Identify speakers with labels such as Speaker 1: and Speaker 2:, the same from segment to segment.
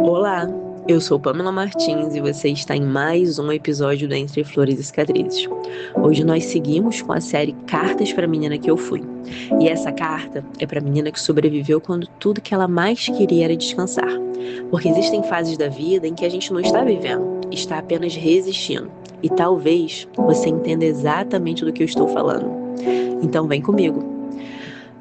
Speaker 1: Olá, eu sou Pamela Martins e você está em mais um episódio do Entre Flores e Cicatrizes. Hoje nós seguimos com a série Cartas para a Menina que Eu Fui. E essa carta é para a menina que sobreviveu quando tudo que ela mais queria era descansar. Porque existem fases da vida em que a gente não está vivendo, está apenas resistindo. E talvez você entenda exatamente do que eu estou falando. Então vem comigo.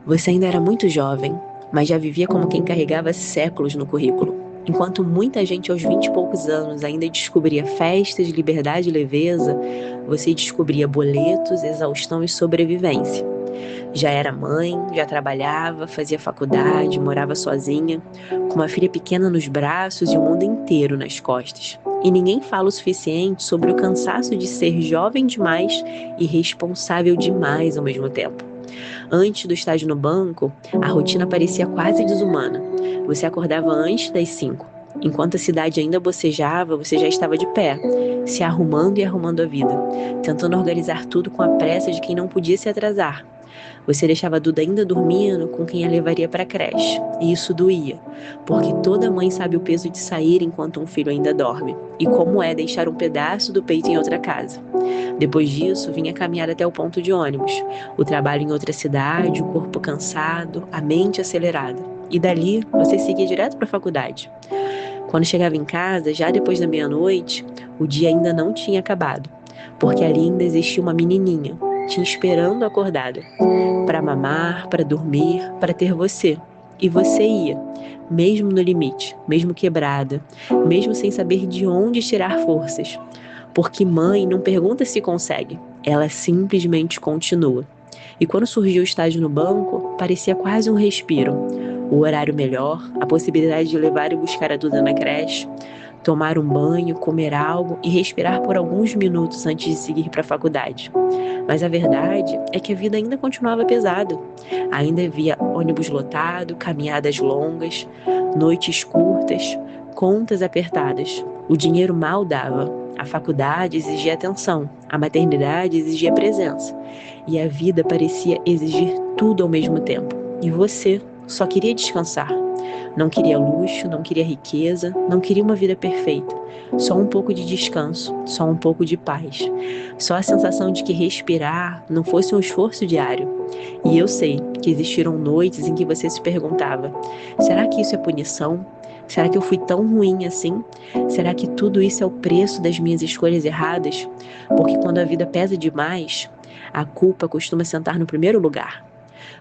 Speaker 1: Você ainda era muito jovem, mas já vivia como quem carregava séculos no currículo. Enquanto muita gente aos 20 e poucos anos ainda descobria festas, liberdade e leveza, você descobria boletos, exaustão e sobrevivência. Já era mãe, já trabalhava, fazia faculdade, morava sozinha, com uma filha pequena nos braços e o mundo inteiro nas costas. E ninguém fala o suficiente sobre o cansaço de ser jovem demais e responsável demais ao mesmo tempo. Antes do estágio no banco, a rotina parecia quase desumana. Você acordava antes das 5. Enquanto a cidade ainda bocejava, você já estava de pé, se arrumando e arrumando a vida, tentando organizar tudo com a pressa de quem não podia se atrasar. Você deixava a Duda ainda dormindo com quem a levaria para a creche. E isso doía, porque toda mãe sabe o peso de sair enquanto um filho ainda dorme, e como é deixar um pedaço do peito em outra casa. Depois disso, vinha caminhar até o ponto de ônibus, o trabalho em outra cidade, o corpo cansado, a mente acelerada. E dali, você seguia direto para a faculdade. Quando chegava em casa, já depois da meia-noite, o dia ainda não tinha acabado, porque ali ainda existia uma menininha, te esperando acordada, para mamar, para dormir, para ter você. E você ia, mesmo no limite, mesmo quebrada, mesmo sem saber de onde tirar forças. Porque mãe não pergunta se consegue, ela simplesmente continua. E quando surgiu o estágio no banco, parecia quase um respiro. O horário melhor, a possibilidade de levar e buscar a Duda na creche, tomar um banho, comer algo e respirar por alguns minutos antes de seguir para a faculdade. Mas a verdade é que a vida ainda continuava pesada. Ainda havia ônibus lotado, caminhadas longas, noites curtas, contas apertadas. O dinheiro mal dava. A faculdade exigia atenção, a maternidade exigia presença. E a vida parecia exigir tudo ao mesmo tempo. E você só queria descansar. Não queria luxo, não queria riqueza, não queria uma vida perfeita. Só um pouco de descanso, só um pouco de paz. Só a sensação de que respirar não fosse um esforço diário. E eu sei que existiram noites em que você se perguntava: será que isso é punição? Será que eu fui tão ruim assim? Será que tudo isso é o preço das minhas escolhas erradas? Porque quando a vida pesa demais, a culpa costuma sentar no primeiro lugar.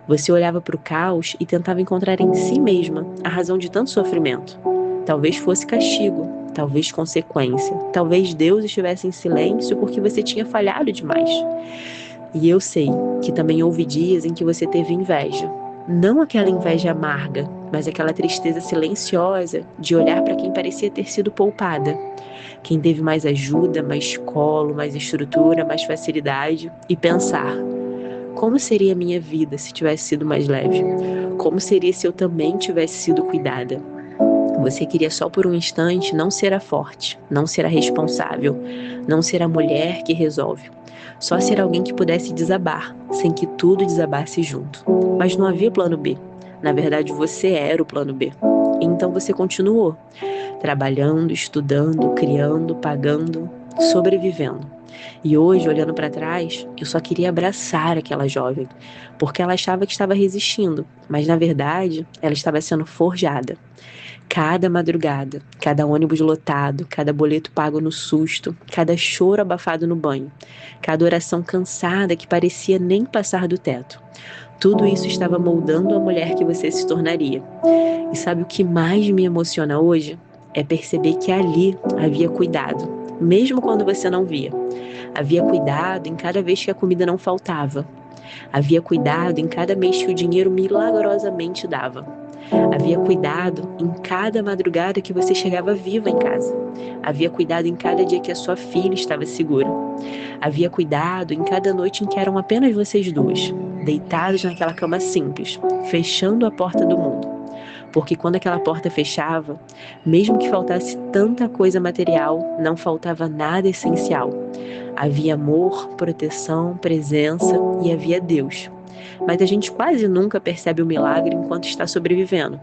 Speaker 1: Você olhava para o caos e tentava encontrar em si mesma a razão de tanto sofrimento. Talvez fosse castigo, talvez consequência, talvez Deus estivesse em silêncio porque você tinha falhado demais. E eu sei que também houve dias em que você teve inveja. Não aquela inveja amarga, mas aquela tristeza silenciosa de olhar para quem parecia ter sido poupada. Quem teve mais ajuda, mais colo, mais estrutura, mais facilidade e pensar: como seria a minha vida se tivesse sido mais leve? Como seria se eu também tivesse sido cuidada? Você queria só por um instante não ser a forte, não ser a responsável, não ser a mulher que resolve. Só ser alguém que pudesse desabar, sem que tudo desabasse junto. Mas não havia plano B. Na verdade, você era o plano B. Então você continuou, trabalhando, estudando, criando, pagando, sobrevivendo. E hoje, olhando para trás, eu só queria abraçar aquela jovem, porque ela achava que estava resistindo, mas na verdade, ela estava sendo forjada. Cada madrugada, cada ônibus lotado, cada boleto pago no susto, cada choro abafado no banho, cada oração cansada que parecia nem passar do teto. Tudo isso estava moldando a mulher que você se tornaria. E sabe o que mais me emociona hoje? É perceber que ali havia cuidado, mesmo quando você não via. Havia cuidado em cada vez que a comida não faltava. Havia cuidado em cada mês que o dinheiro milagrosamente dava. Havia cuidado em cada madrugada que você chegava viva em casa. Havia cuidado em cada dia que a sua filha estava segura. Havia cuidado em cada noite em que eram apenas vocês duas, deitados naquela cama simples, fechando a porta do mundo. Porque quando aquela porta fechava, mesmo que faltasse tanta coisa material, não faltava nada essencial. Havia amor, proteção, presença e havia Deus. Mas a gente quase nunca percebe o milagre enquanto está sobrevivendo.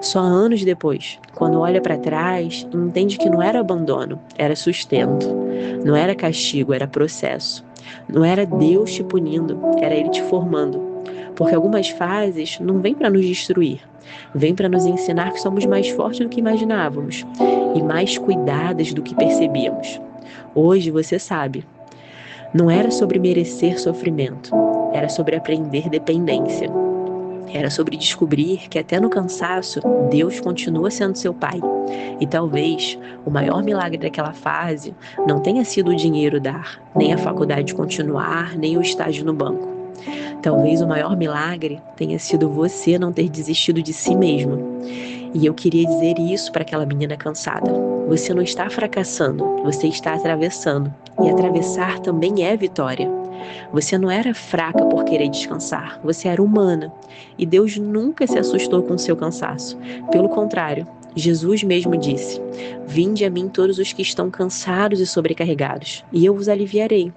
Speaker 1: Só anos depois, quando olha para trás, entende que não era abandono, era sustento. Não era castigo, era processo. Não era Deus te punindo, era Ele te formando. Porque algumas fases não vêm para nos destruir, vêm para nos ensinar que somos mais fortes do que imaginávamos e mais cuidadas do que percebíamos. Hoje você sabe, não era sobre merecer sofrimento, era sobre aprender dependência. Era sobre descobrir que até no cansaço, Deus continua sendo seu pai. E talvez o maior milagre daquela fase não tenha sido o dinheiro dar, nem a faculdade continuar, nem o estágio no banco. Talvez o maior milagre tenha sido você não ter desistido de si mesmo. E eu queria dizer isso para aquela menina cansada. Você não está fracassando, você está atravessando. E atravessar também é vitória. Você não era fraca por querer descansar, você era humana. E Deus nunca se assustou com o seu cansaço. Pelo contrário, Jesus mesmo disse: "Vinde a mim todos os que estão cansados e sobrecarregados, e eu vos aliviarei."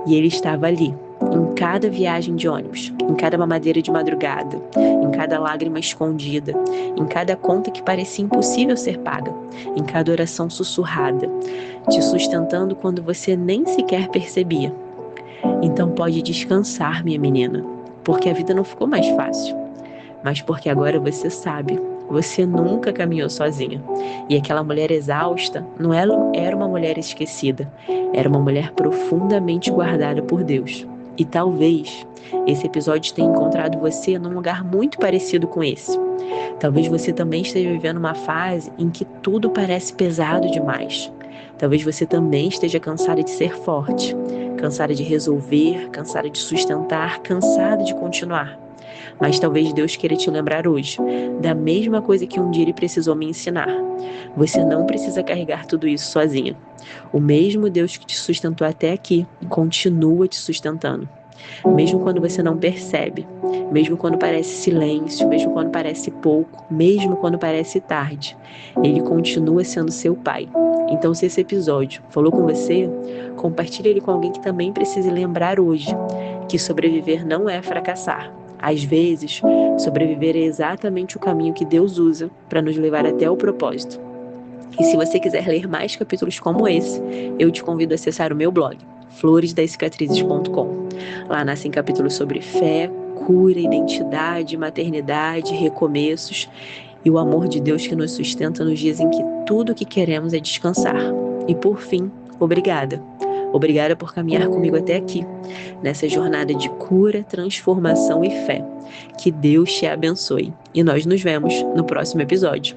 Speaker 1: E Ele estava ali, em cada viagem de ônibus, em cada mamadeira de madrugada, em cada lágrima escondida, em cada conta que parecia impossível ser paga, em cada oração sussurrada, te sustentando quando você nem sequer percebia. Então pode descansar, minha menina, porque a vida não ficou mais fácil, mas porque agora você sabe, você nunca caminhou sozinha. E aquela mulher exausta não era uma mulher esquecida, era uma mulher profundamente guardada por Deus. E talvez esse episódio tenha encontrado você num lugar muito parecido com esse. Talvez você também esteja vivendo uma fase em que tudo parece pesado demais. Talvez você também esteja cansada de ser forte, cansada de resolver, cansada de sustentar, cansada de continuar. Mas talvez Deus queira te lembrar hoje da mesma coisa que um dia Ele precisou me ensinar. Você não precisa carregar tudo isso sozinha. O mesmo Deus que te sustentou até aqui continua te sustentando. Mesmo quando você não percebe, mesmo quando parece silêncio, mesmo quando parece pouco, mesmo quando parece tarde, Ele continua sendo seu Pai. Então, se esse episódio falou com você, compartilhe ele com alguém que também precise lembrar hoje que sobreviver não é fracassar. Às vezes, sobreviver é exatamente o caminho que Deus usa para nos levar até o propósito. E se você quiser ler mais capítulos como esse, eu te convido a acessar o meu blog, floresdascicatrizes.com. Lá nascem capítulos sobre fé, cura, identidade, maternidade, recomeços e o amor de Deus que nos sustenta nos dias em que tudo o que queremos é descansar. E por fim, obrigada. Obrigada por caminhar comigo até aqui, nessa jornada de cura, transformação e fé. Que Deus te abençoe. E nós nos vemos no próximo episódio.